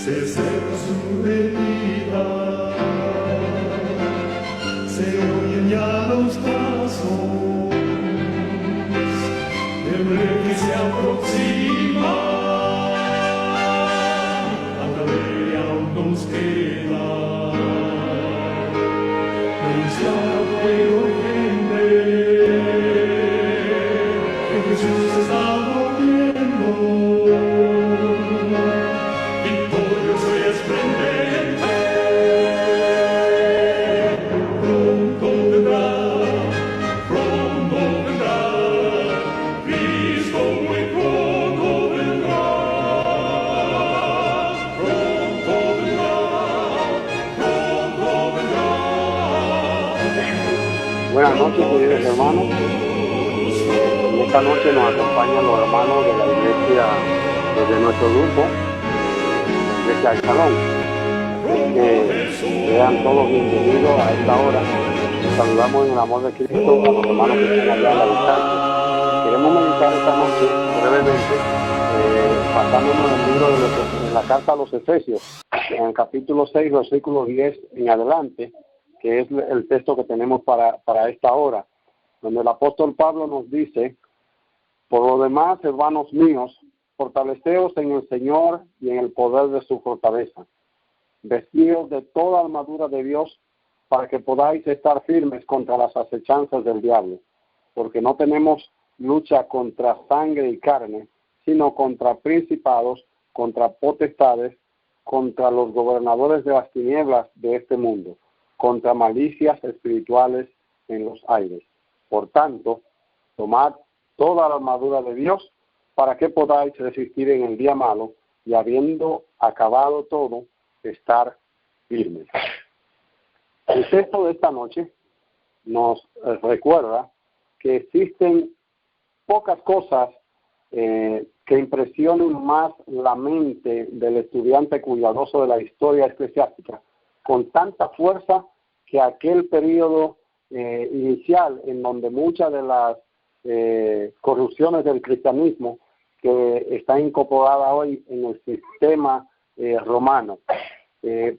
se seca su herida, se oyen ya los pasos del rey que se aproxima, a través aún nos queda anunciar fuego urgente que Jesús está volviendo. Buenas noches, queridos hermanos. Esta noche nos acompañan los hermanos de la iglesia, de nuestro grupo, la iglesia del Salón. Así que sean todos bienvenidos a esta hora. Les saludamos en el amor de Cristo a los hermanos que están allá a la distancia. Queremos meditar esta noche brevemente, basándonos en el libro de la carta a los Efesios, en el capítulo 6, versículo 10 en adelante, que es el texto que tenemos para esta hora, donde el apóstol Pablo nos dice: por lo demás, hermanos míos, fortaleceos en el Señor y en el poder de su fortaleza. Vestidos de toda armadura de Dios, para que podáis estar firmes contra las acechanzas del diablo, porque no tenemos lucha contra sangre y carne, sino contra principados, contra potestades, contra los gobernadores de las tinieblas de este mundo, contra malicias espirituales en los aires. Por tanto, tomad toda la armadura de Dios para que podáis resistir en el día malo y, habiendo acabado todo, estar firmes. El texto de esta noche nos recuerda que existen pocas cosas que impresionen más la mente del estudiante cuidadoso de la historia eclesiástica con tanta fuerza que aquel periodo inicial en donde muchas de las corrupciones del cristianismo que está incorporada hoy en el sistema romano.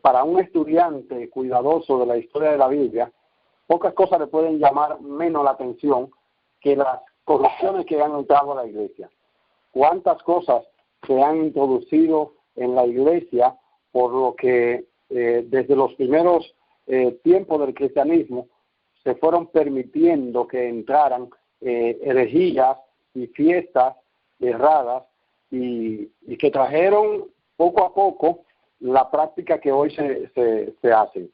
Para un estudiante cuidadoso de la historia de la Biblia, pocas cosas le pueden llamar menos la atención que las corrupciones que han entrado a la iglesia. Cuántas cosas se han introducido en la iglesia por lo que desde los primeros tiempos del cristianismo se fueron permitiendo que entraran herejías y fiestas erradas y que trajeron poco a poco la práctica que hoy se hace.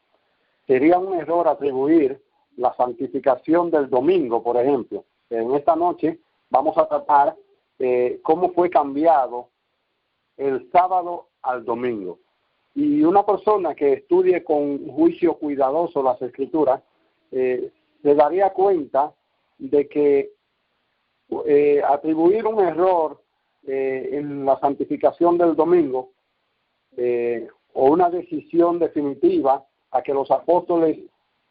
Sería un error atribuir la santificación del domingo, por ejemplo. En esta noche vamos a tratar cómo fue cambiado el sábado al domingo. Y una persona que estudie con juicio cuidadoso las Escrituras se daría cuenta de que atribuir un error en la santificación del domingo o una decisión definitiva a que los apóstoles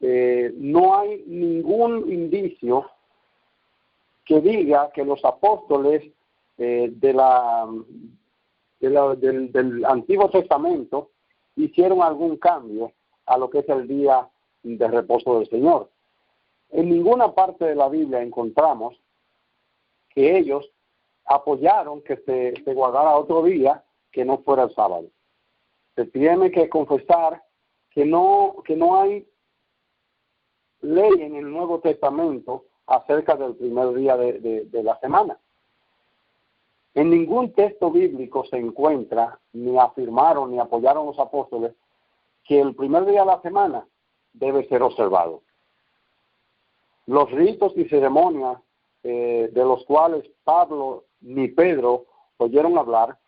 no hay ningún indicio que diga que los apóstoles del Antiguo Testamento hicieron algún cambio a lo que es el día de reposo del Señor. En ninguna parte de la Biblia encontramos que ellos apoyaron que se guardara otro día que no fuera el sábado. Se tiene que confesar que no hay ley en el Nuevo Testamento acerca del primer día de la semana. En ningún texto bíblico se encuentra, ni afirmaron ni apoyaron los apóstoles, que el primer día de la semana debe ser observado. Los ritos y ceremonias de los cuales Pablo ni Pedro oyeron hablar,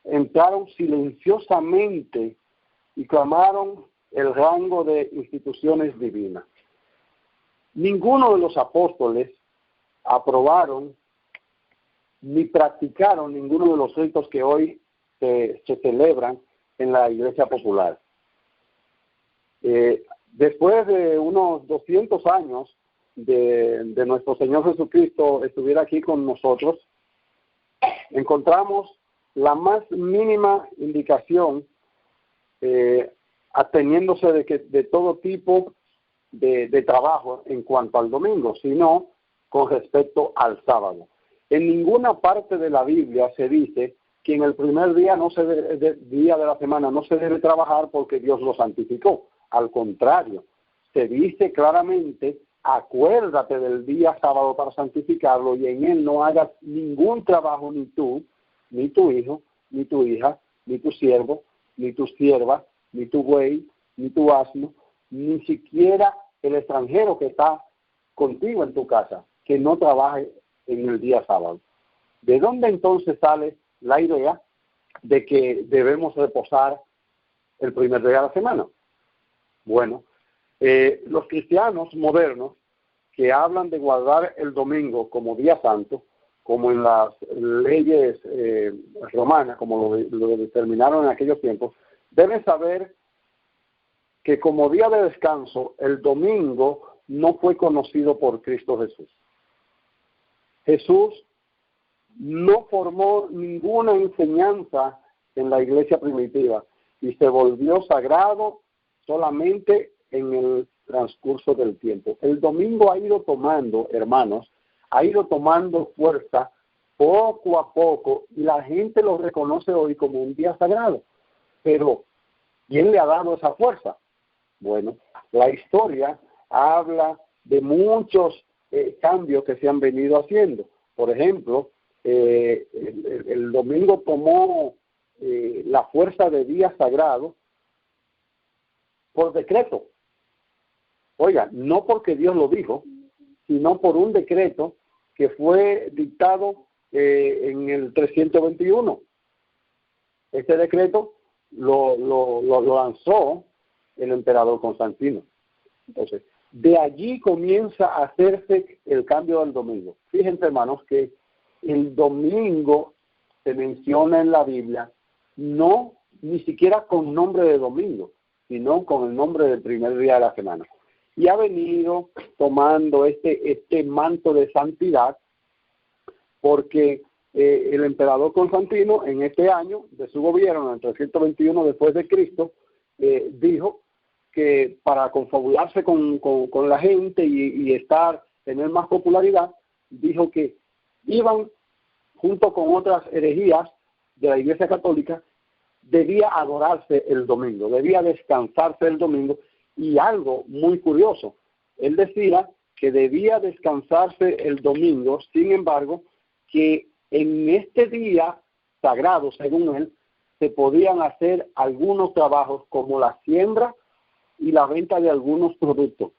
entraron silenciosamente y clamaron el rango de instituciones divinas. Ninguno de los apóstoles aprobaron ni practicaron ninguno de los ritos que hoy se celebran en la iglesia popular. Después de unos 200 años de nuestro Señor Jesucristo estuviera aquí con nosotros, encontramos la más mínima indicación ateniéndose de todo tipo de trabajo en cuanto al domingo, sino con respecto al sábado. En ninguna parte de la Biblia se dice que en el primer día día de la semana no se debe trabajar porque Dios lo santificó. Al contrario, se dice claramente: acuérdate del día sábado para santificarlo, y en él no hagas ningún trabajo, ni tú, ni tu hijo, ni tu hija, ni tu siervo, ni tu sierva, ni tu buey, ni tu asno, ni siquiera el extranjero que está contigo en tu casa, que no trabaje en el día sábado. ¿De dónde entonces sale la idea de que debemos reposar el primer día de la semana? Bueno, los cristianos modernos que hablan de guardar el domingo como día santo, como en las leyes romanas, como lo determinaron en aquellos tiempos, deben saber que como día de descanso, el domingo no fue conocido por Cristo Jesús. Jesús no formó ninguna enseñanza en la iglesia primitiva y se volvió sagrado solamente en el transcurso del tiempo. El domingo ha ido tomando, hermanos, ha ido tomando fuerza poco a poco, y la gente lo reconoce hoy como un día sagrado. Pero, ¿quién le ha dado esa fuerza? Bueno, la historia habla de muchos cambios que se han venido haciendo. Por ejemplo, el domingo tomó la fuerza de día sagrado por decreto. Oiga, no porque Dios lo dijo, sino por un decreto que fue dictado en el 321. Este decreto lo lanzó el emperador Constantino. Entonces, de allí comienza a hacerse el cambio del domingo. Fíjense, hermanos, que el domingo se menciona en la Biblia no ni siquiera con nombre de domingo, sino con el nombre del primer día de la semana. Y ha venido tomando este manto de santidad porque el emperador Constantino, en este año de su gobierno, en el 321 después de Cristo, dijo que para confabularse con la gente y tener más popularidad, dijo que iban, junto con otras herejías de la Iglesia Católica, debía adorarse el domingo, debía descansarse el domingo. Y algo muy curioso, él decía que debía descansarse el domingo, sin embargo, que en este día sagrado, según él, se podían hacer algunos trabajos como la siembra y la venta de algunos productos,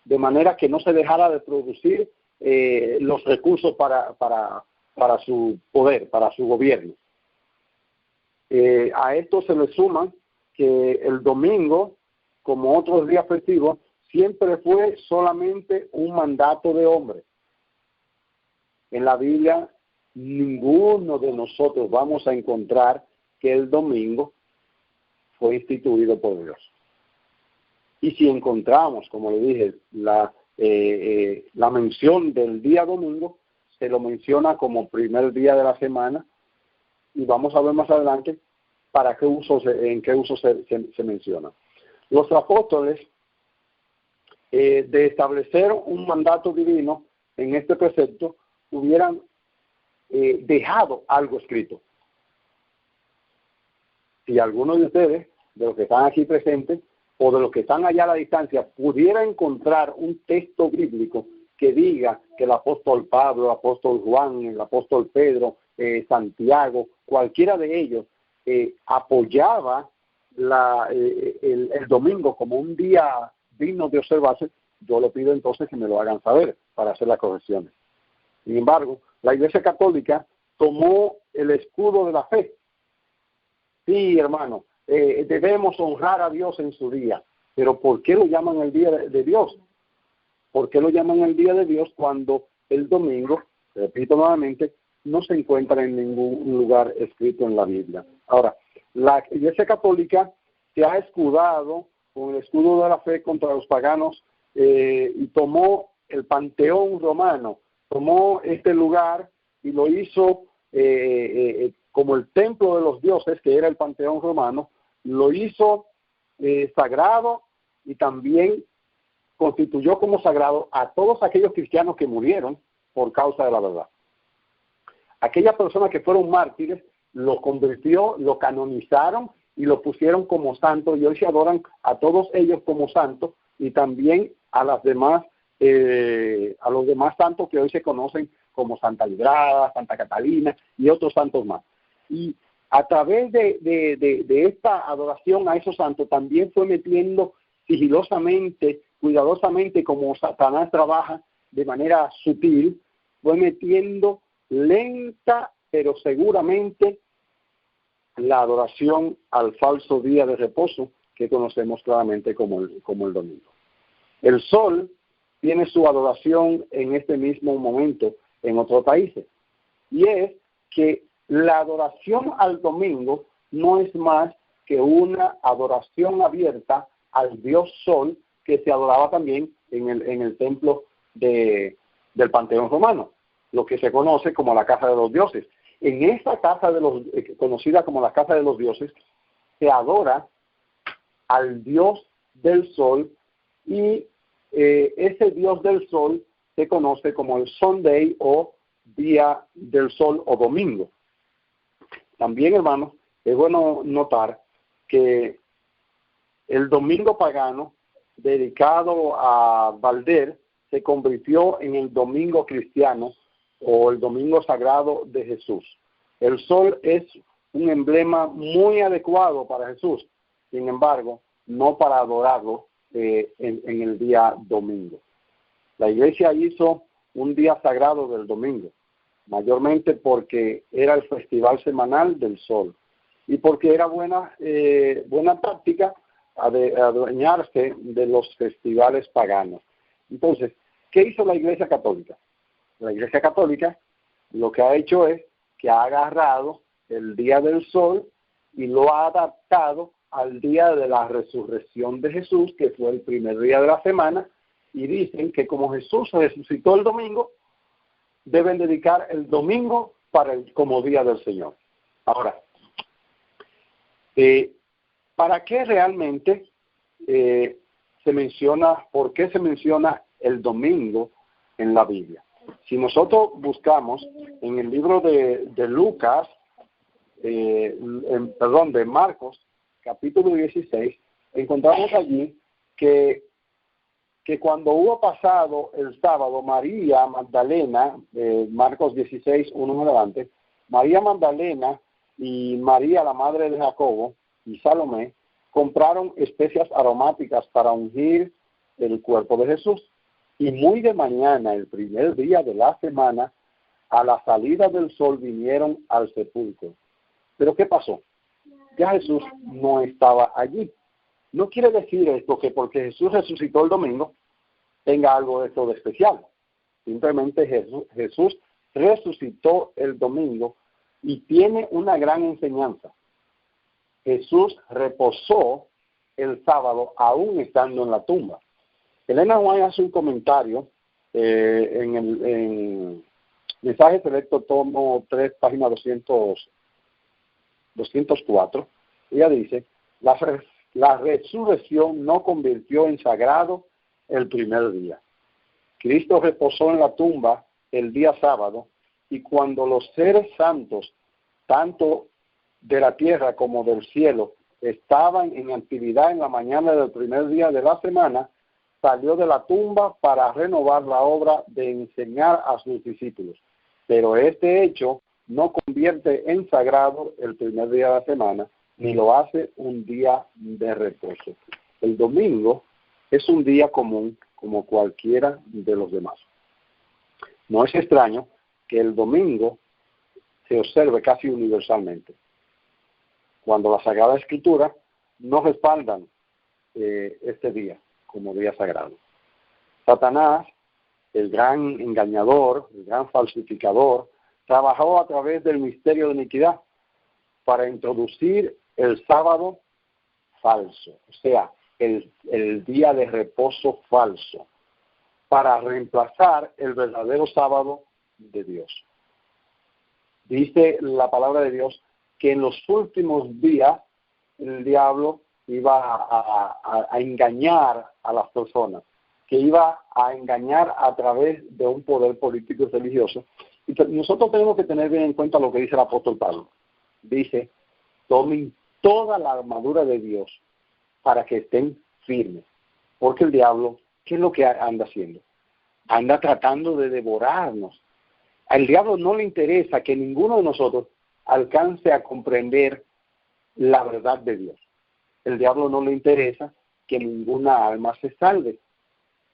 de manera que no se dejara de producir los recursos para su poder, para su gobierno. A esto se le suma que el domingo, como otros días festivos, siempre fue solamente un mandato de hombre. En la Biblia, ninguno de nosotros vamos a encontrar que el domingo fue instituido por Dios. Y si encontramos, como le dije, la mención del día domingo, se lo menciona como primer día de la semana, y vamos a ver más adelante en qué uso se menciona. Los apóstoles, de establecer un mandato divino en este precepto, hubieran dejado algo escrito. Si alguno de ustedes, de los que están aquí presentes, o de los que están allá a la distancia, pudiera encontrar un texto bíblico que diga que el apóstol Pablo, el apóstol Juan, el apóstol Pedro, Santiago, cualquiera de ellos, apoyaba el domingo como un día digno de observarse, yo le pido entonces que me lo hagan saber para hacer las correcciones. Sin embargo, la Iglesia Católica tomó el escudo de la fe. Sí, hermano, debemos honrar a Dios en su día, pero ¿por qué lo llaman el día de Dios? ¿Por qué lo llaman el día de Dios cuando el domingo, repito nuevamente, no se encuentra en ningún lugar escrito en la Biblia? Ahora, la Iglesia Católica se ha escudado con el escudo de la fe contra los paganos y tomó el Panteón romano, tomó este lugar y lo hizo como el templo de los dioses, que era el Panteón romano, lo hizo sagrado y también constituyó como sagrado a todos aquellos cristianos que murieron por causa de la verdad. Aquellas personas que fueron mártires lo convirtió, lo canonizaron y lo pusieron como santo, y hoy se adoran a todos ellos como santos y también a los demás santos que hoy se conocen como Santa Librada, Santa Catalina y otros santos más. Y a través de esta adoración a esos santos también fue metiendo sigilosamente, cuidadosamente, como Satanás trabaja de manera sutil, fue metiendo lenta pero seguramente la adoración al falso día de reposo que conocemos claramente como el domingo. El sol tiene su adoración en este mismo momento en otros países, y es que la adoración al domingo no es más que una adoración abierta al dios sol que se adoraba también en el templo del Panteón Romano, lo que se conoce como la Casa de los Dioses. En esa casa conocida como la Casa de los Dioses, se adora al dios del sol, y ese dios del sol se conoce como el Sunday o Día del Sol o Domingo. También, hermanos, es bueno notar que el domingo pagano dedicado a Balder se convirtió en el domingo cristiano o el domingo sagrado de Jesús. El sol es un emblema muy adecuado para Jesús, sin embargo, no para adorarlo en el día domingo. La iglesia hizo un día sagrado del domingo, mayormente porque era el festival semanal del sol y porque era buena práctica adueñarse de los festivales paganos. Entonces, ¿qué hizo la Iglesia Católica? La Iglesia Católica lo que ha hecho es que ha agarrado el día del sol y lo ha adaptado al día de la resurrección de Jesús, que fue el primer día de la semana, y dicen que como Jesús resucitó el domingo, deben dedicar el domingo como día del Señor. Ahora, ¿para qué realmente por qué se menciona el domingo en la Biblia? Si nosotros buscamos en el libro de Lucas, de Marcos, capítulo 16, encontramos allí que cuando hubo pasado el sábado, María Magdalena, Marcos 16, 1 en adelante, María Magdalena y María, la madre de Jacobo, y Salomé, compraron especias aromáticas para ungir el cuerpo de Jesús. Y muy de mañana, el primer día de la semana, a la salida del sol vinieron al sepulcro. ¿Pero qué pasó? Ya Jesús no estaba allí. No quiere decir esto que porque Jesús resucitó el domingo, tenga algo de esto de especial. Simplemente Jesús resucitó el domingo y tiene una gran enseñanza. Jesús reposó el sábado aún estando en la tumba. Elena White hace un comentario en Mensaje Selecto, tomo 3, página 204. Ella dice, la resurrección no convirtió en sagrado el primer día. Cristo reposó en la tumba el día sábado, y cuando los seres santos, tanto de la tierra como del cielo, estaban en actividad en la mañana del primer día de la semana, salió de la tumba para renovar la obra de enseñar a sus discípulos. Pero este hecho no convierte en sagrado el primer día de la semana, ni lo hace un día de reposo. El domingo es un día común como cualquiera de los demás. No es extraño que el domingo se observe casi universalmente, cuando la Sagrada Escritura no respaldan este día como día sagrado. Satanás, el gran engañador, el gran falsificador, trabajó a través del misterio de iniquidad para introducir el sábado falso, o sea, el día de reposo falso, para reemplazar el verdadero sábado de Dios. Dice la palabra de Dios que en los últimos días el diablo iba a engañar a las personas, que iba a engañar a través de un poder político y religioso. Y nosotros tenemos que tener bien en cuenta lo que dice el apóstol Pablo. Dice, tomen toda la armadura de Dios para que estén firmes. Porque el diablo, ¿qué es lo que anda haciendo? Anda tratando de devorarnos. Al diablo no le interesa que ninguno de nosotros alcance a comprender la verdad de Dios. El diablo no le interesa que ninguna alma se salve.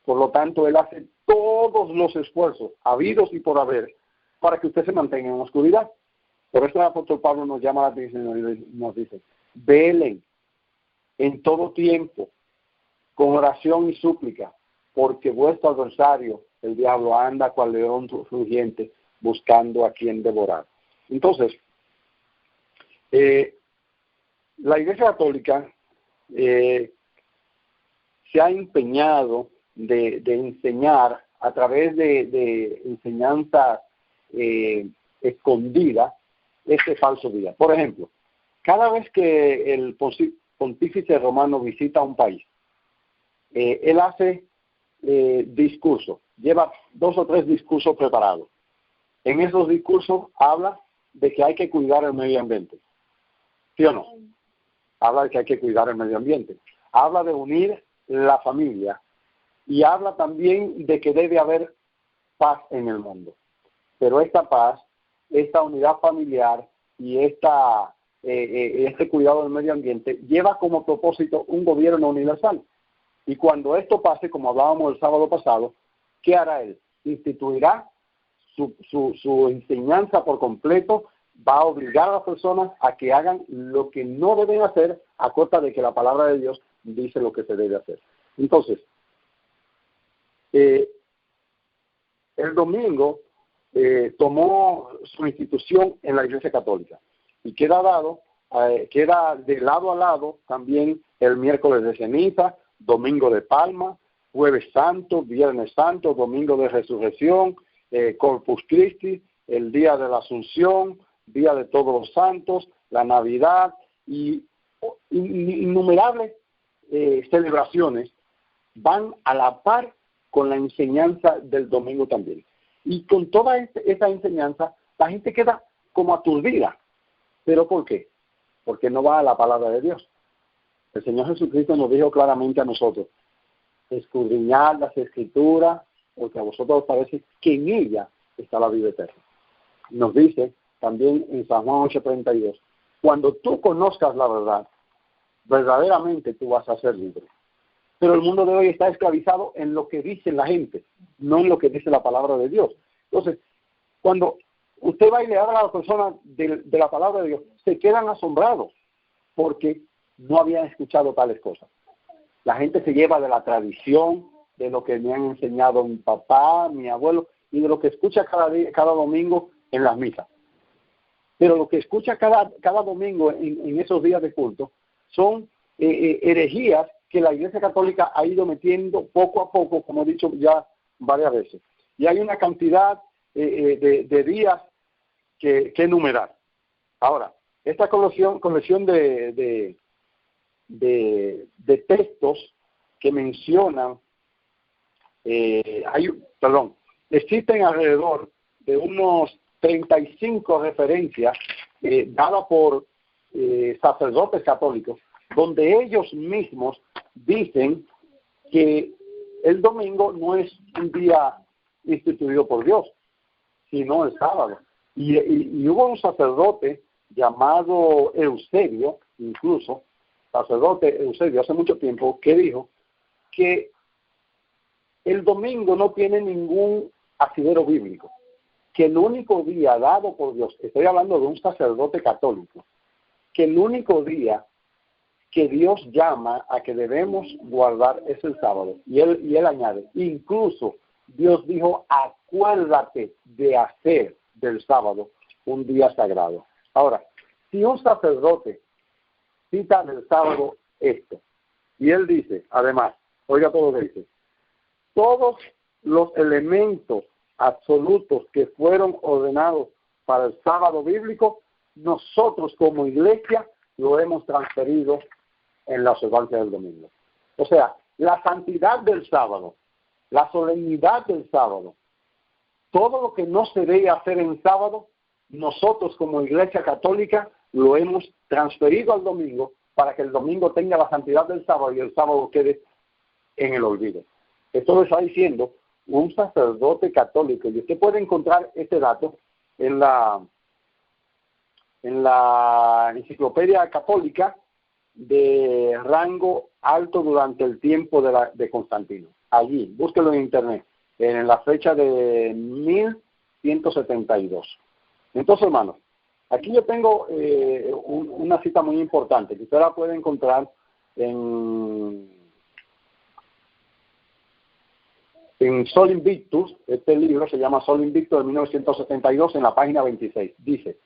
Por lo tanto, él hace todos los esfuerzos, habidos y por haber, para que usted se mantenga en oscuridad. Por eso el apóstol Pablo nos llama la atención y nos dice, velen en todo tiempo, con oración y súplica, porque vuestro adversario, el diablo, anda cual león rugiente, buscando a quien devorar. Entonces, la Iglesia Católica se ha empeñado de enseñar a través de enseñanza escondida este falso día. Por ejemplo, cada vez que el pontífice romano visita un país, él hace discursos, lleva 2 o 3 discursos preparados. En esos discursos habla de que hay que cuidar el medio ambiente. ¿Sí o no? Habla de que hay que cuidar el medio ambiente. Habla de unir la familia y habla también de que debe haber paz en el mundo. Pero esta paz, esta unidad familiar y este cuidado del medio ambiente lleva como propósito un gobierno universal. Y cuando esto pase, como hablábamos el sábado pasado, ¿qué hará él? Instituirá su enseñanza por completo, va a obligar a las personas a que hagan lo que no deben hacer a costa de que la palabra de Dios dice lo que se debe hacer. Entonces, el domingo tomó su institución en la Iglesia Católica y queda de lado a lado también el miércoles de ceniza, domingo de palma, jueves santo, viernes santo, domingo de resurrección, Corpus Christi, el día de la Asunción, día de todos los santos, la Navidad y innumerables celebraciones van a la par con la enseñanza del domingo también. Y con toda esa enseñanza, la gente queda como aturdida. ¿Pero por qué? Porque no va a la palabra de Dios. El Señor Jesucristo nos dijo claramente a nosotros, escudriñad las Escrituras, porque a vosotros os parece que en ella está la vida eterna. Nos dice también en San Juan 8:32, cuando tú conozcas la verdad, verdaderamente tú vas a ser libre. Pero el mundo de hoy está esclavizado en lo que dice la gente, no en lo que dice la palabra de Dios. Entonces, cuando usted va y le habla a las personas de la palabra de Dios, se quedan asombrados porque no habían escuchado tales cosas. La gente se lleva de la tradición, de lo que me han enseñado mi papá, mi abuelo, y de lo que escucha cada domingo en las misas. Pero lo que escucha cada domingo en esos días de culto son herejías que la Iglesia Católica ha ido metiendo poco a poco, como he dicho ya varias veces. Y hay una cantidad de días que enumerar. Ahora, esta colección de textos que mencionan, existen alrededor de unos 35 referencias dadas por sacerdotes católicos, donde ellos mismos dicen que el domingo no es un día instituido por Dios, sino el sábado. Y hubo un sacerdote llamado Eusebio, incluso, sacerdote Eusebio, hace mucho tiempo, que dijo que el domingo no tiene ningún asidero bíblico, que el único día dado por Dios, estoy hablando de un sacerdote católico, que el único día que Dios llama a que debemos guardar es el sábado. Y él añade, incluso Dios dijo, acuérdate de hacer del sábado un día sagrado. Ahora, si un sacerdote cita del sábado esto, y él dice, además, oiga todo lo que dice, todos los elementos absolutos que fueron ordenados para el sábado bíblico, nosotros como iglesia lo hemos transferido en la observancia del domingo. O sea, la santidad del sábado, la solemnidad del sábado, todo lo que no se debe hacer en sábado, nosotros como Iglesia Católica lo hemos transferido al domingo para que el domingo tenga la santidad del sábado y el sábado quede en el olvido. Esto lo está diciendo un sacerdote católico, y usted puede encontrar este dato en la enciclopedia católica de rango alto durante el tiempo de Constantino. Allí, búsquelo en internet, en la fecha de 1172. Entonces, hermanos, aquí yo tengo una cita muy importante que usted la puede encontrar en Sol Invictus. Este libro se llama Sol Invictus de 1972, en la página 26. Dice: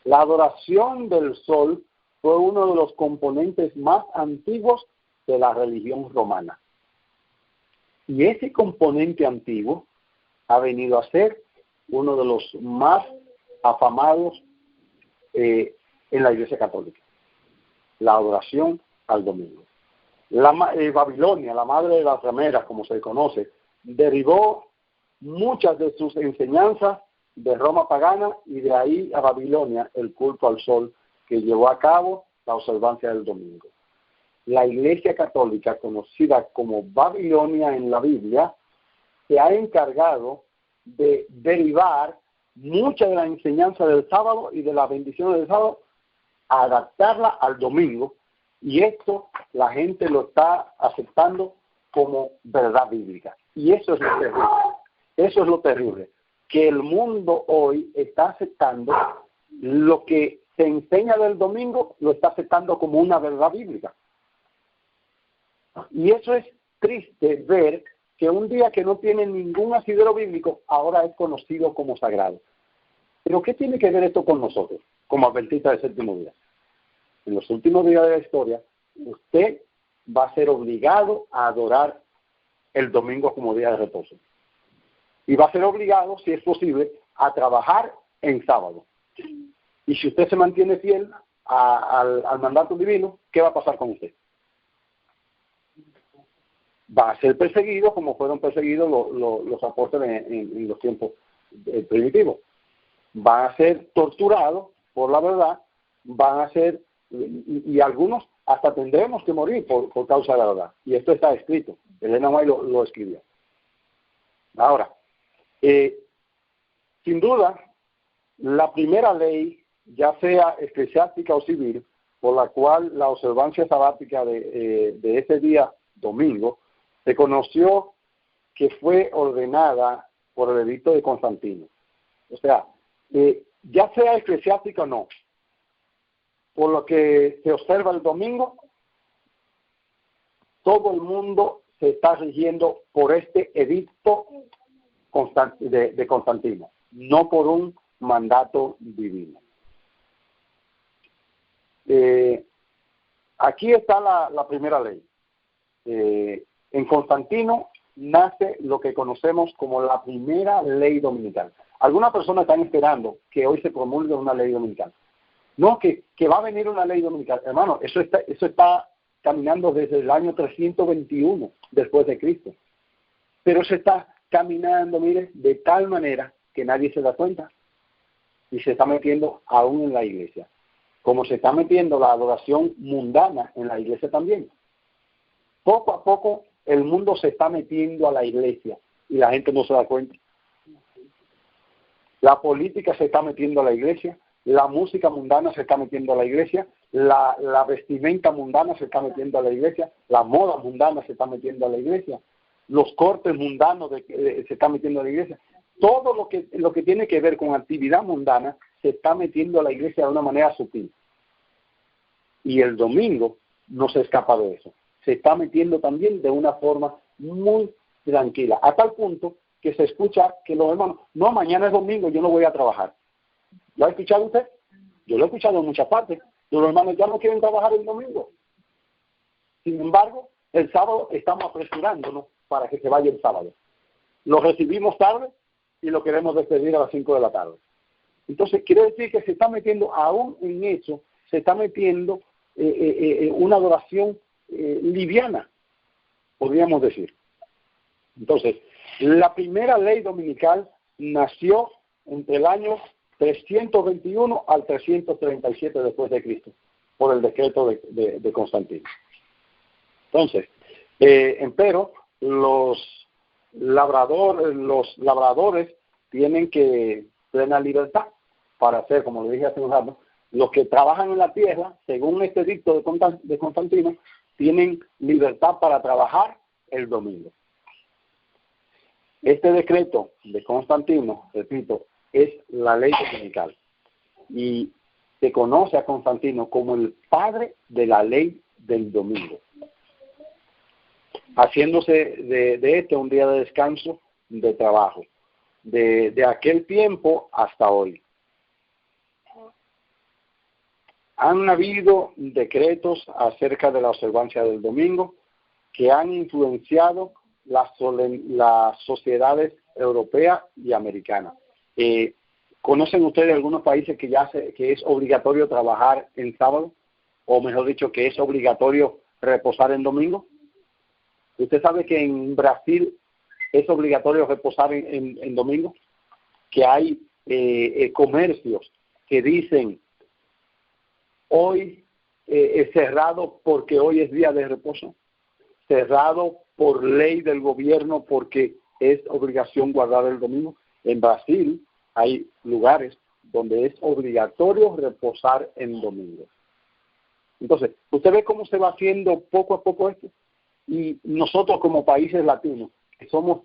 la adoración del sol fue uno de los componentes más antiguos de la religión romana. Y ese componente antiguo ha venido a ser uno de los más afamados en la Iglesia Católica. La adoración al domingo. Babilonia, la madre de las rameras, como se conoce, derivó muchas de sus enseñanzas de Roma pagana, y de ahí a Babilonia el culto al sol que llevó a cabo la observancia del domingo. La Iglesia Católica, conocida como Babilonia en la Biblia, se ha encargado de derivar mucha de la enseñanza del sábado y de las bendiciones del sábado, adaptarla al domingo, y esto la gente lo está aceptando como verdad bíblica. Y eso es lo terrible. Eso es lo terrible, que el mundo hoy está aceptando lo que se enseña del domingo, lo está aceptando como una verdad bíblica. Y eso es triste, ver que un día que no tiene ningún asidero bíblico, ahora es conocido como sagrado. Pero ¿qué tiene que ver esto con nosotros, como adventistas del séptimo día? En los últimos días de la historia, usted va a ser obligado a adorar el domingo como día de reposo. Y va a ser obligado, si es posible, a trabajar en sábado. Y si usted se mantiene fiel al mandato divino, ¿qué va a pasar con usted? Va a ser perseguido como fueron perseguidos los apóstoles en los tiempos primitivos. Van a ser torturados por la verdad, van a ser, y algunos hasta tendremos que morir por causa de la verdad. Y esto está escrito. Elena White lo escribió. Ahora, sin duda, la primera ley, ya sea eclesiástica o civil, por la cual la observancia sabática de ese día domingo se conoció que fue ordenada por el edicto de Constantino. O sea, ya sea eclesiástica o no, por lo que se observa el domingo, todo el mundo se está rigiendo por este edicto de Constantino, no por un mandato divino. Aquí está la primera ley. En Constantino nace lo que conocemos como la primera ley dominical. Algunas personas están esperando que hoy se promulgue una ley dominical. No, que va a venir una ley dominical. Hermano, eso está caminando desde el año 321 después de Cristo. Pero se está caminando, mire, de tal manera que nadie se da cuenta. Y se está metiendo aún en la iglesia. Como se está metiendo la adoración mundana en la iglesia también. Poco a poco el mundo se está metiendo a la iglesia y la gente no se da cuenta. La política se está metiendo a la iglesia, la música mundana se está metiendo a la iglesia, la vestimenta mundana se está metiendo a la iglesia, la moda mundana se está metiendo a la iglesia, los cortes mundanos se está metiendo a la iglesia. Todo lo que tiene que ver con actividad mundana se está metiendo a la iglesia de una manera sutil. Y el domingo no se escapa de eso. Se está metiendo también de una forma muy tranquila, a tal punto que se escucha que los hermanos, no, mañana es domingo, yo no voy a trabajar. ¿Lo ha escuchado usted? Yo lo he escuchado en muchas partes. Los hermanos ya no quieren trabajar el domingo. Sin embargo, el sábado estamos apresurándonos para que se vaya el sábado. Lo recibimos tarde y lo queremos despedir a las 5 de la tarde. Entonces, quiere decir que se está metiendo, aún en eso, se está metiendo una adoración liviana, podríamos decir. Entonces, la primera ley dominical nació entre el año 321 al 337 después de Cristo, por el decreto de Constantino. Entonces, empero, los labradores tienen que plena libertad para hacer, como le dije hace un rato, los que trabajan en la tierra, según este edicto de Constantino, tienen libertad para trabajar el domingo. Este decreto de Constantino, repito, es la ley dominical. Y se conoce a Constantino como el padre de la ley del domingo, haciéndose de este un día de descanso, de trabajo, de aquel tiempo hasta hoy. Han habido decretos acerca de la observancia del domingo que han influenciado las sociedades europeas y americanas. ¿Conocen ustedes algunos países que es obligatorio trabajar en sábado? O mejor dicho, que es obligatorio reposar en domingo. ¿Usted sabe que en Brasil es obligatorio reposar en domingo? Que hay comercios que dicen hoy es cerrado porque hoy es día de reposo, cerrado por ley del gobierno porque es obligación guardar el domingo. En Brasil hay lugares donde es obligatorio reposar en domingo. Entonces, usted ve cómo se va haciendo poco a poco esto. Y nosotros como países latinos, que somos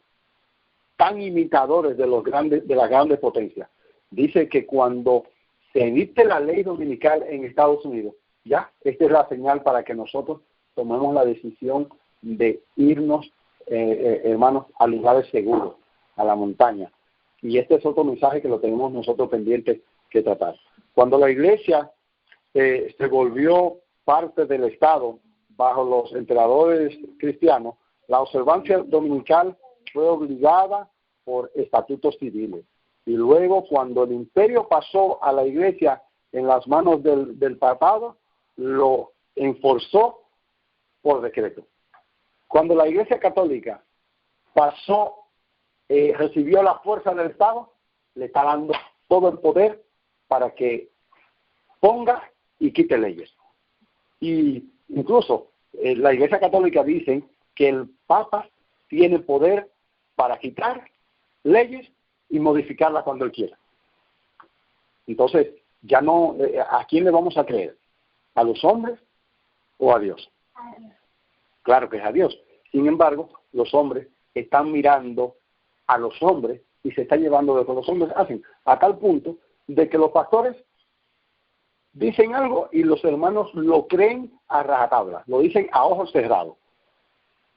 tan imitadores de las grandes potencias, dice que cuando se emite la ley dominical en Estados Unidos, ya, esta es la señal para que nosotros tomemos la decisión de irnos, hermanos, a lugares seguros, a la montaña. Y este es otro mensaje que lo tenemos nosotros pendientes que tratar. Cuando la iglesia se volvió parte del Estado bajo los emperadores cristianos, la observancia dominical fue obligada por estatutos civiles. Y luego, cuando el imperio pasó a la iglesia en las manos del papado, lo enforzó por decreto. Cuando la iglesia católica recibió la fuerza del Estado, le está dando todo el poder para que ponga y quite leyes. Y incluso la iglesia católica dice que el Papa tiene poder para quitar leyes y modificarlas cuando él quiera. Entonces, ya no, ¿a quién le vamos a creer? ¿A los hombres o a Dios? Claro que es a Dios. Sin embargo, los hombres están mirando a los hombres y se está llevando de lo que los hombres hacen, a tal punto de que los pastores dicen algo y los hermanos lo creen a rajatabla, lo dicen a ojos cerrados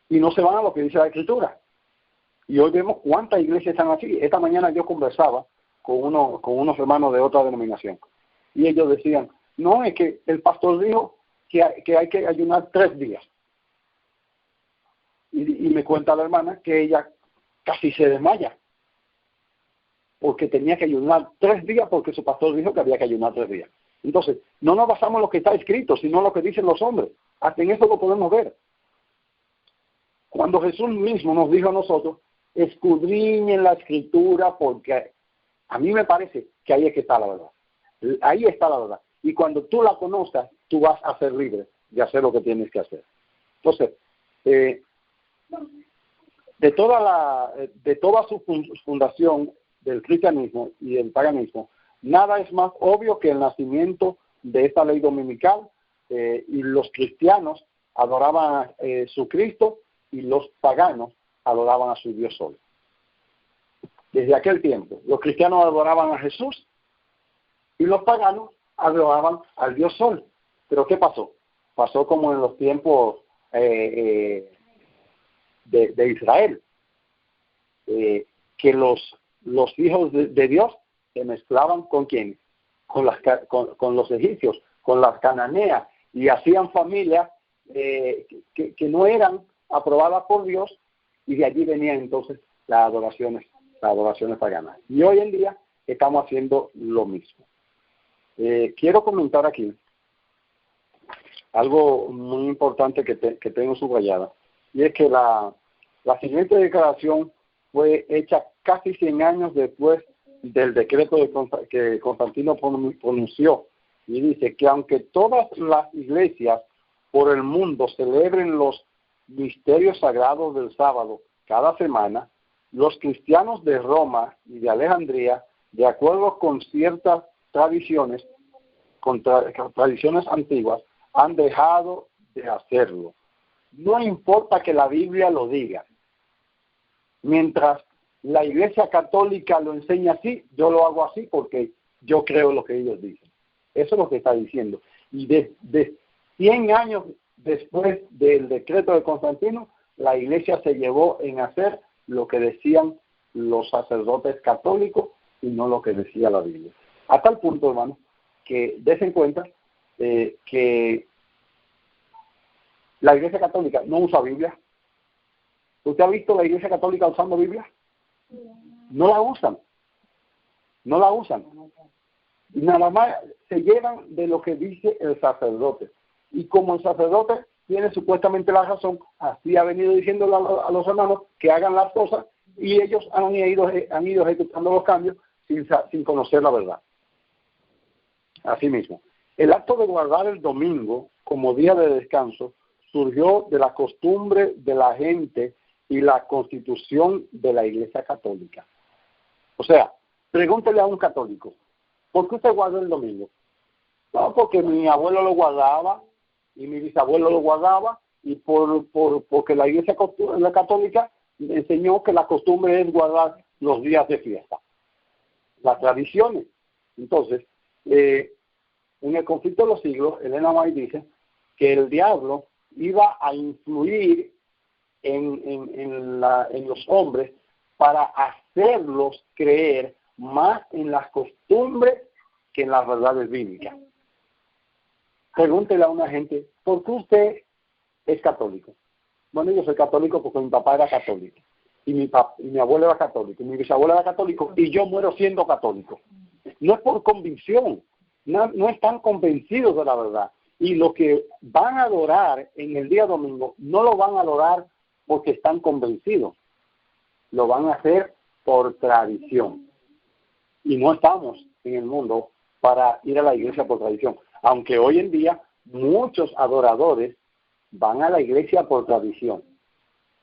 y no se van a lo que dice la Escritura. Y hoy vemos cuántas iglesias están así. Esta mañana yo conversaba con unos hermanos de otra denominación y ellos decían, no, es que el pastor dijo que hay que ayunar 3 días. Y me cuenta la hermana que ella casi se desmaya porque tenía que ayunar 3 días porque su pastor dijo que había que ayunar 3 días. Entonces, no nos basamos en lo que está escrito, sino en lo que dicen los hombres. Hasta en eso lo podemos ver. Cuando Jesús mismo nos dijo a nosotros, escudriñen la Escritura porque a mí me parece que ahí es que está la verdad. Ahí está la verdad. Y cuando tú la conozcas, tú vas a ser libre de hacer lo que tienes que hacer. Entonces, de toda su fundación del cristianismo y del paganismo, nada es más obvio que el nacimiento de esta ley dominical, y los cristianos adoraban a su Cristo y los paganos adoraban a su Dios Sol. Desde aquel tiempo, los cristianos adoraban a Jesús y los paganos adoraban al Dios Sol. Pero ¿qué pasó? Pasó como en los tiempos de Israel, que los hijos de Dios se mezclaban ¿con quién? Con los egipcios, con las cananeas, y hacían familias que no eran aprobadas por Dios, y de allí venían entonces las adoraciones paganas. Y hoy en día estamos haciendo lo mismo. Quiero comentar aquí algo muy importante que tengo subrayada, y es que la siguiente declaración fue hecha casi 100 años después del decreto que Constantino pronunció, y dice que aunque todas las iglesias por el mundo celebren los misterios sagrados del sábado cada semana, los cristianos de Roma y de Alejandría, de acuerdo con ciertas tradiciones, tradiciones antiguas, han dejado de hacerlo. No importa que la Biblia lo diga. Mientras la Iglesia Católica lo enseña así, yo lo hago así porque yo creo lo que ellos dicen. Eso es lo que está diciendo. Y de 100 años después del decreto de Constantino, la Iglesia se llevó en hacer lo que decían los sacerdotes católicos y no lo que decía la Biblia. A tal punto, hermano, que desen cuenta que la Iglesia Católica no usa Biblia. ¿Usted ha visto la Iglesia Católica usando Biblia? No la usan. No la usan. Nada más se llevan de lo que dice el sacerdote. Y como el sacerdote tiene supuestamente la razón, así ha venido diciéndole a los hermanos que hagan las cosas, y ellos han ido ejecutando los cambios sin conocer la verdad. Asimismo, el acto de guardar el domingo como día de descanso surgió de la costumbre de la gente y la constitución de la Iglesia Católica. O sea, pregúntele a un católico, ¿por qué usted guarda el domingo? No, porque mi abuelo lo guardaba y mi bisabuelo lo guardaba, y porque la Iglesia Católica enseñó que la costumbre es guardar los días de fiesta, las tradiciones. Entonces, en el conflicto de los siglos, Elena White dice que el diablo iba a influir en los hombres para hacerlos creer más en las costumbres que en las verdades bíblicas. Pregúntele a una gente, ¿por qué usted es católico? Bueno, yo soy católico porque mi papá era católico, y mi abuelo era católico, y mi bisabuelo era católico, y yo muero siendo católico. No es por convicción, no están convencidos de la verdad. Y lo que van a adorar en el día domingo, no lo van a adorar porque están convencidos, lo van a hacer por tradición. Y no estamos en el mundo para ir a la iglesia por tradición, aunque hoy en día muchos adoradores van a la iglesia por tradición.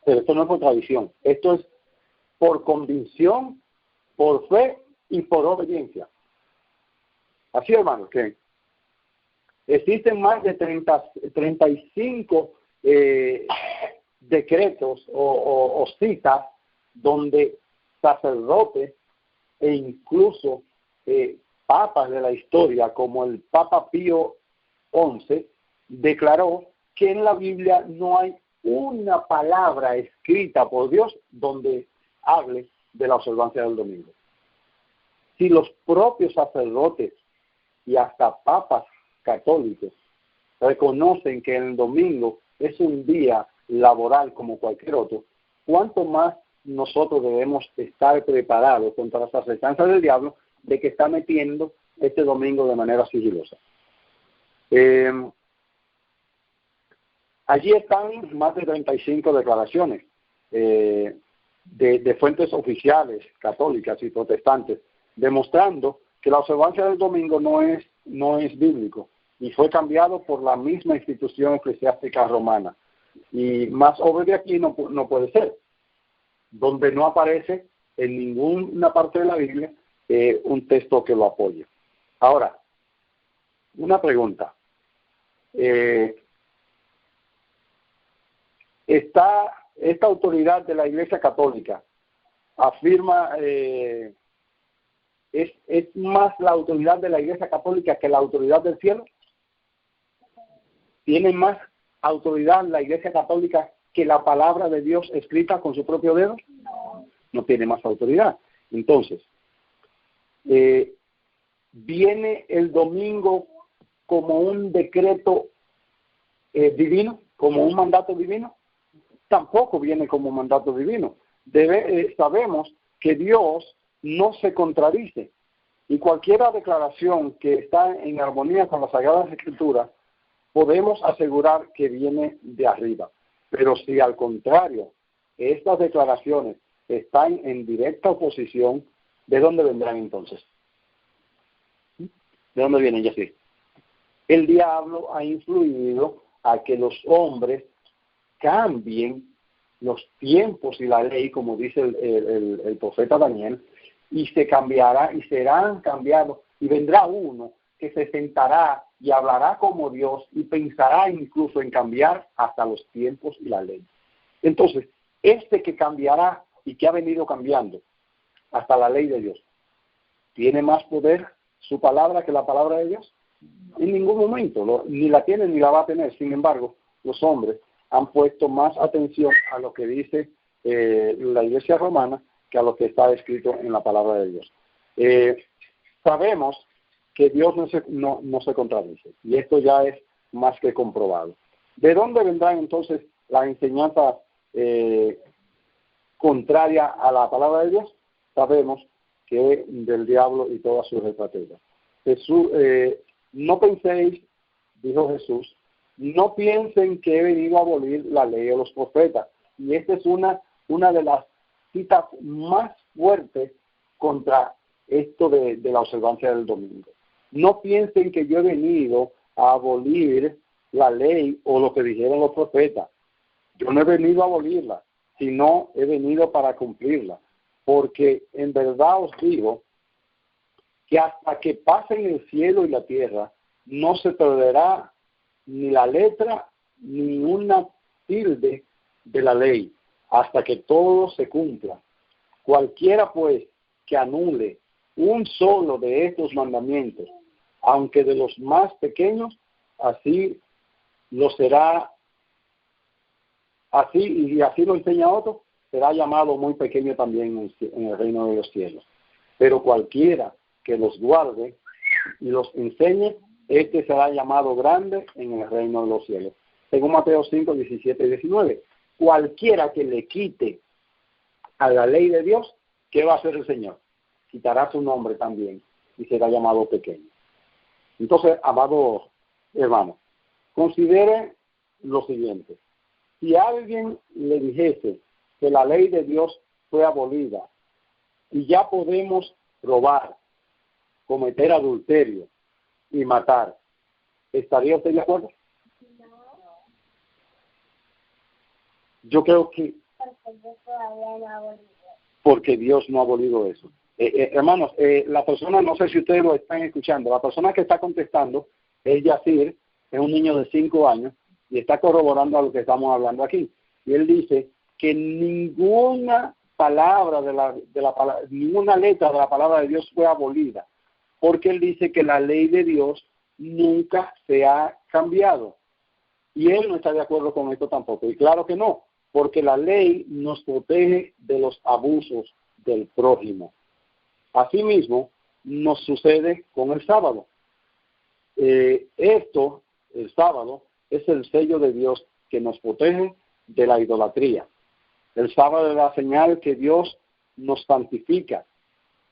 Pero esto no es por tradición, esto es por convicción, por fe y por obediencia. Así, hermanos, que existen más de 35 decretos o citas donde sacerdotes e incluso papas de la historia, como el Papa Pío XI, declaró que en la Biblia no hay una palabra escrita por Dios donde hable de la observancia del domingo. Si los propios sacerdotes y hasta papas católicos reconocen que el domingo es un día laboral como cualquier otro, ¿cuánto más nosotros debemos estar preparados contra las acechanzas del diablo de que está metiendo este domingo de manera sigilosa? Allí están más de 35 declaraciones de fuentes oficiales católicas y protestantes, demostrando que la observancia del domingo no es bíblico, y fue cambiado por la misma institución eclesiástica romana. Y más obvio de aquí no puede ser, donde no aparece en ninguna parte de la Biblia un texto que lo apoye. Ahora, una pregunta. Esta autoridad de la Iglesia Católica afirma, ¿es más la autoridad de la Iglesia Católica que la autoridad del cielo? ¿Tiene más autoridad la Iglesia Católica que la palabra de Dios escrita con su propio dedo? No tiene más autoridad. Entonces, ¿viene el domingo como un decreto divino, como un mandato divino? Tampoco viene como un mandato divino. Sabemos que Dios no se contradice, y cualquier declaración que está en armonía con las Sagradas Escrituras podemos asegurar que viene de arriba. Pero si al contrario, estas declaraciones están en directa oposición, ¿de dónde vendrán entonces? ¿De dónde vienen, Yacir? El diablo ha influido a que los hombres cambien los tiempos y la ley, como dice el profeta Daniel, y se cambiará, y serán cambiados, y vendrá uno que se sentará y hablará como Dios y pensará incluso en cambiar hasta los tiempos y la ley. Entonces, este que cambiará y que ha venido cambiando hasta la ley de Dios, ¿tiene más poder su palabra que la palabra de Dios? En ningún momento, ni la tiene ni la va a tener. Sin embargo, los hombres han puesto más atención a lo que dice la Iglesia romana que a lo que está escrito en la palabra de Dios. Sabemos que Dios no se contradice, y esto ya es más que comprobado. ¿De dónde vendrán entonces las enseñanzas contrarias a la palabra de Dios? Sabemos que del diablo y todas sus estrategias. Jesús, no penséis, dijo Jesús, no piensen que he venido a abolir la ley de los profetas. Y esta es una de las citas más fuertes contra esto de la observancia del domingo. No piensen que yo he venido a abolir la ley o lo que dijeron los profetas. Yo no he venido a abolirla, sino he venido para cumplirla. Porque en verdad os digo que hasta que pasen el cielo y la tierra, no se perderá ni la letra ni una tilde de la ley, hasta que todo se cumpla. Cualquiera, pues, que anule un solo de estos mandamientos, aunque de los más pequeños, así lo será, y así lo enseña otro, será llamado muy pequeño también en el reino de los cielos. Pero cualquiera que los guarde y los enseñe, este será llamado grande en el reino de los cielos. Según Mateo 5, 17 y 19. Cualquiera que le quite a la ley de Dios, ¿qué va a hacer el Señor? Quitará su nombre también y será llamado pequeño. Entonces, amado hermano, considere lo siguiente. Si alguien le dijese que la ley de Dios fue abolida y ya podemos robar, cometer adulterio y matar, ¿estaría usted de acuerdo? No. Yo creo que Porque yo todavía no abolido. porque Dios no ha abolido eso. Hermanos, la persona, no sé si ustedes lo están escuchando, la persona que está contestando es Yacir, es un niño de 5 años y está corroborando a lo que estamos hablando aquí. Y él dice que ninguna palabra ninguna letra de la palabra de Dios fue abolida, porque él dice que la ley de Dios nunca se ha cambiado. Y él no está de acuerdo con esto tampoco. Y claro que no, porque la ley nos protege de los abusos del prójimo. Asimismo, nos sucede con el sábado. El sábado, es el sello de Dios que nos protege de la idolatría. El sábado es la señal que Dios nos santifica.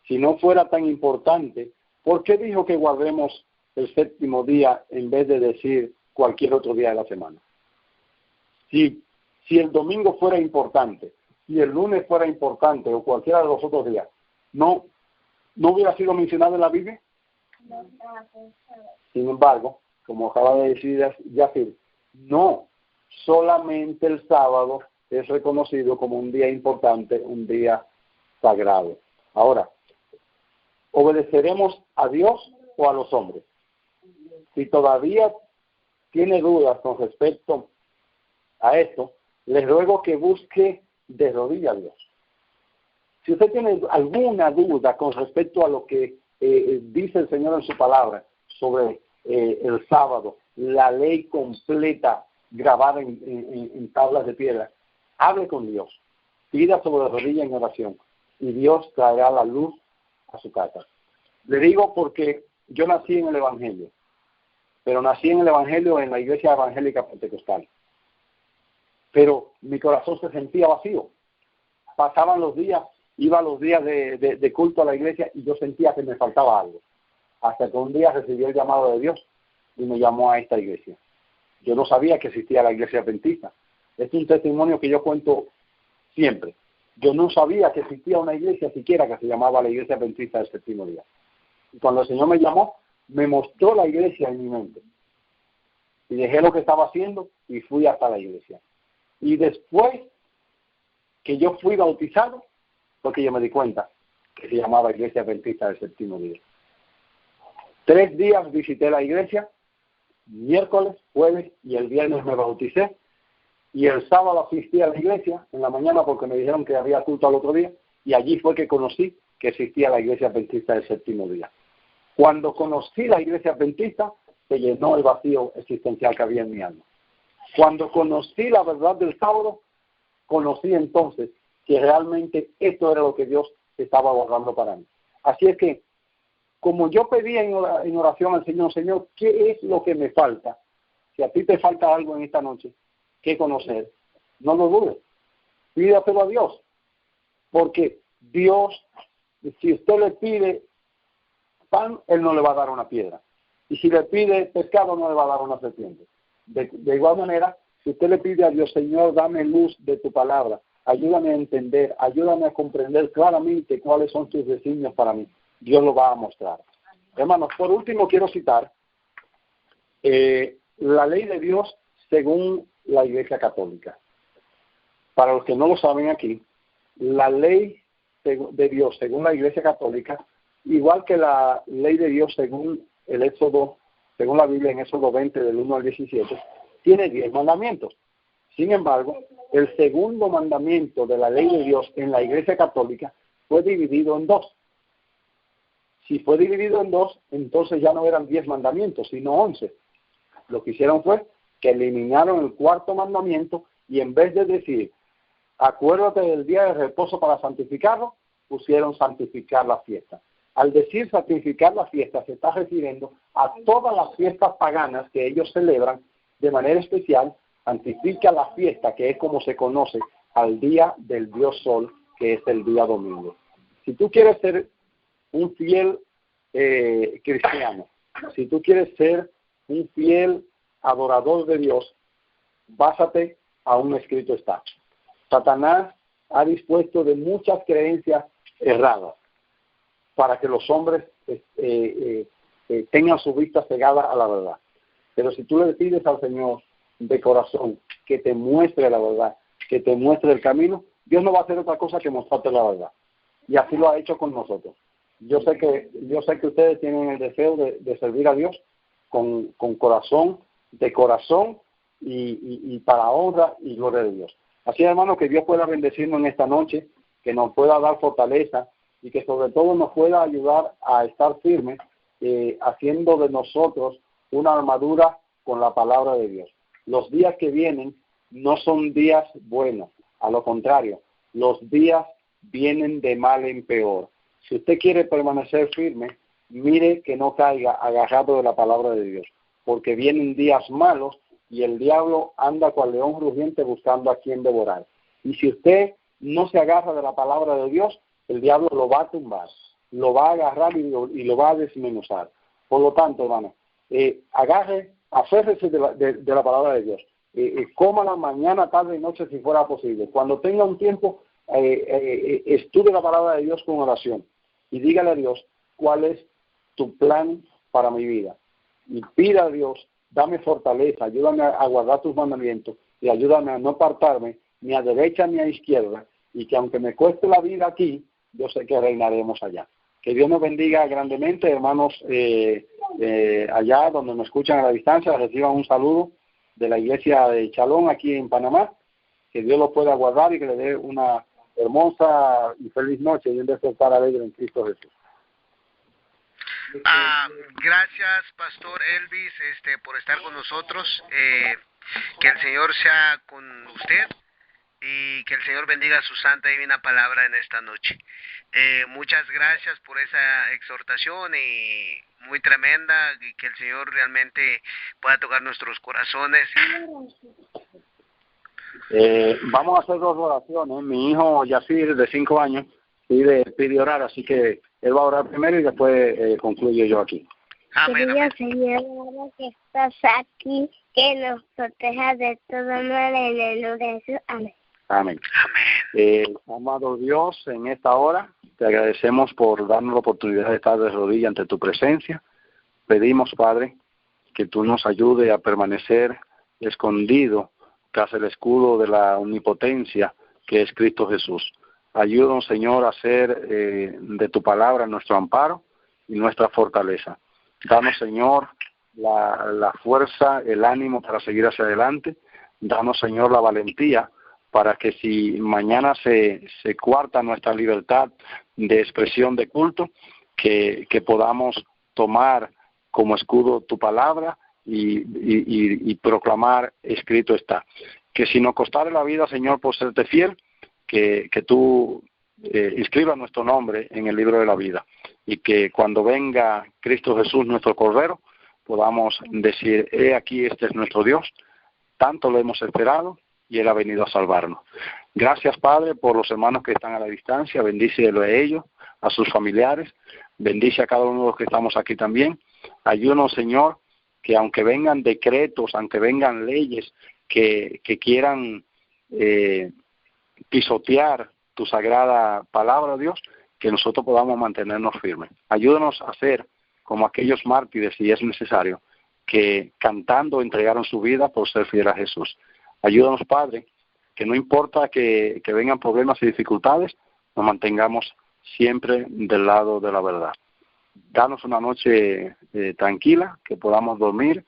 Si no fuera tan importante, ¿por qué dijo que guardemos el séptimo día en vez de decir cualquier otro día de la semana? Si el domingo fuera importante, si el lunes fuera importante o cualquiera de los otros días, ¿no hubiera sido mencionado en la Biblia? No estaba pensando. Sin embargo, como acaba de decir Yacir, no, solamente el sábado es reconocido como un día importante, un día sagrado. Ahora, ¿obedeceremos a Dios o a los hombres? Si todavía tiene dudas con respecto a esto, les ruego que busque de rodillas a Dios. Si usted tiene alguna duda con respecto a lo que dice el Señor en su palabra sobre el sábado, la ley completa grabada en tablas de piedra, hable con Dios, pida sobre rodillas en oración y Dios traerá la luz a su casa. Le digo porque yo nací en el Evangelio, pero nací en el Evangelio en la Iglesia Evangélica Pentecostal. Pero mi corazón se sentía vacío. Pasaban los días, iba los días de culto a la iglesia y yo sentía que me faltaba algo. Hasta que un día recibí el llamado de Dios y me llamó a esta iglesia. Yo no sabía que existía la iglesia adventista. Este es un testimonio que yo cuento siempre. Yo no sabía que existía una iglesia siquiera que se llamaba la iglesia adventista del séptimo día. Y cuando el Señor me llamó, me mostró la iglesia en mi mente. Y dejé lo que estaba haciendo y fui hasta la iglesia. Y después que yo fui bautizado, fue que yo me di cuenta que se llamaba Iglesia Adventista del Séptimo Día. 3 días visité la iglesia, miércoles, jueves y el viernes me bauticé. Y el sábado asistí a la iglesia en la mañana porque me dijeron que había culto al otro día. Y allí fue que conocí que existía la Iglesia Adventista del Séptimo Día. Cuando conocí la Iglesia Adventista, se llenó el vacío existencial que había en mi alma. Cuando conocí la verdad del sábado, conocí entonces que realmente esto era lo que Dios estaba guardando para mí. Así es que, como yo pedí en oración al Señor, Señor, ¿qué es lo que me falta? Si a ti te falta algo en esta noche que conocer, no lo dudes, pídaselo a Dios, porque Dios, si usted le pide pan, Él no le va a dar una piedra, y si le pide pescado, no le va a dar una serpiente. De igual manera, si usted le pide a Dios, Señor, dame luz de tu palabra, ayúdame a entender, ayúdame a comprender claramente cuáles son tus designios para mí, Dios lo va a mostrar. Hermanos, por último quiero citar la ley de Dios según la Iglesia Católica. Para los que no lo saben aquí, la ley de Dios según la Iglesia Católica, igual que la ley de Dios según el Éxodo, según la Biblia en Éxodo 20 del 1 al 17, tiene 10 mandamientos. Sin embargo, el segundo mandamiento de la ley de Dios en la Iglesia Católica fue dividido en 2. Si fue dividido en 2, entonces ya no eran 10 mandamientos, sino 11. Lo que hicieron fue que eliminaron el cuarto mandamiento y en vez de decir, acuérdate del día de reposo para santificarlo, pusieron santificar la fiesta. Al decir santificar la fiesta, se está refiriendo a todas las fiestas paganas que ellos celebran de manera especial. Santifica la fiesta, que es como se conoce al día del Dios Sol, que es el día domingo. Si tú quieres ser un fiel cristiano, si tú quieres ser un fiel adorador de Dios, básate a un escrito está. Satanás ha dispuesto de muchas creencias erradas para que los hombres tengan su vista cegada a la verdad. Pero si tú le pides al Señor de corazón que te muestre la verdad, que te muestre el camino, Dios no va a hacer otra cosa que mostrarte la verdad. Y así lo ha hecho con nosotros. Yo sé que ustedes tienen el deseo de servir a Dios con corazón, de corazón y para honra y gloria de Dios. Así, hermano, que Dios pueda bendecirnos en esta noche, que nos pueda dar fortaleza y que sobre todo nos pueda ayudar a estar firmes, haciendo de nosotros una armadura con la palabra de Dios. Los días que vienen no son días buenos, a lo contrario, los días vienen de mal en peor. Si usted quiere permanecer firme, mire que no caiga agarrado de la palabra de Dios, porque vienen días malos y el diablo anda cual león rugiente buscando a quien devorar. Y si usted no se agarra de la palabra de Dios, el diablo lo va a tumbar, lo va a agarrar y lo va a desmenuzar. Por lo tanto, hermano, aférrese de la palabra de Dios. Cómala mañana, tarde y noche si fuera posible. Cuando tenga un tiempo, estudie la palabra de Dios con oración y dígale a Dios cuál es tu plan para mi vida. Y pida a Dios, dame fortaleza, ayúdame a guardar tus mandamientos y ayúdame a no apartarme ni a derecha ni a izquierda, y que aunque me cueste la vida aquí, yo sé que reinaremos allá. Que Dios nos bendiga grandemente, hermanos, allá donde me escuchan a la distancia, reciban un saludo de la iglesia de Chalón aquí en Panamá. Que Dios los pueda guardar y que le dé una hermosa y feliz noche y un despertar alegre en Cristo Jesús. Gracias, Pastor Elvis, por estar con nosotros. Que el Señor sea con usted y que el Señor bendiga su santa y divina palabra en esta noche. Muchas gracias por esa exhortación y muy tremenda, y que el Señor realmente pueda tocar nuestros corazones. Vamos a hacer 2 oraciones. Mi hijo Yacir, de 5 años, pide orar, así que él va a orar primero y después concluyo yo aquí. Amén, amén. Señor, Padre que estás aquí, que nos proteja de todo mal en el nombre de Jesús. Amén. Amén. Amén. Amado Dios, en esta hora te agradecemos por darnos la oportunidad de estar de rodillas ante tu presencia. Pedimos, Padre, que tú nos ayudes a permanecer escondido tras el escudo de la omnipotencia que es Cristo Jesús. Ayúdanos, Señor, a hacer de tu palabra nuestro amparo y nuestra fortaleza. Danos, Señor, la fuerza, el ánimo para seguir hacia adelante. Danos, Señor, la valentía para que si mañana se coarta nuestra libertad de expresión de culto, que podamos tomar como escudo tu palabra y proclamar escrito está. Que si nos costare la vida, Señor, por serte fiel, que tú inscribas nuestro nombre en el libro de la vida y que cuando venga Cristo Jesús, nuestro Cordero, podamos decir, he aquí, este es nuestro Dios, tanto lo hemos esperado y Él ha venido a salvarnos. Gracias, Padre, por los hermanos que están a la distancia, bendícelo a ellos, a sus familiares, bendice a cada uno de los que estamos aquí también. Ayúdanos, Señor, que aunque vengan decretos, aunque vengan leyes que quieran pisotear tu sagrada palabra, Dios, que nosotros podamos mantenernos firmes. Ayúdanos a ser como aquellos mártires, si es necesario, que cantando entregaron su vida por ser fiel a Jesús. Ayúdanos, Padre, que no importa que vengan problemas y dificultades, nos mantengamos siempre del lado de la verdad. Danos una noche tranquila, que podamos dormir,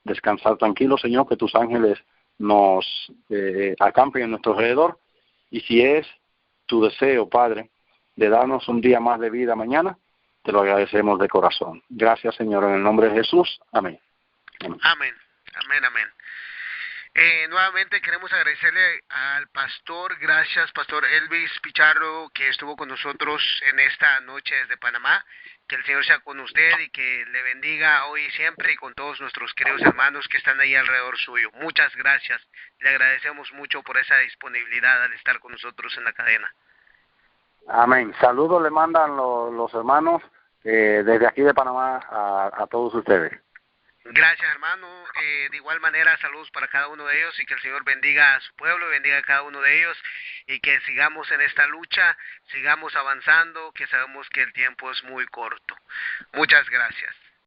descansar tranquilos, Señor, que tus ángeles nos acampen en nuestro alrededor. Y si es tu deseo, Padre, de darnos un día más de vida mañana, te lo agradecemos de corazón. Gracias, Señor, en el nombre de Jesús. Amén. Amén. Amén, amén. Nuevamente queremos agradecerle al pastor, gracias Pastor Elvis Pichardo, que estuvo con nosotros en esta noche desde Panamá. Que el Señor sea con usted y que le bendiga hoy y siempre y con todos nuestros queridos hermanos que están ahí alrededor suyo. Muchas gracias. Le agradecemos mucho por esa disponibilidad al estar con nosotros en la cadena. Amén. Saludos le mandan los hermanos desde aquí de Panamá a todos ustedes. Gracias, hermano. De igual manera, saludos para cada uno de ellos y que el Señor bendiga a su pueblo, bendiga a cada uno de ellos y que sigamos en esta lucha, sigamos avanzando, que sabemos que el tiempo es muy corto. Muchas gracias.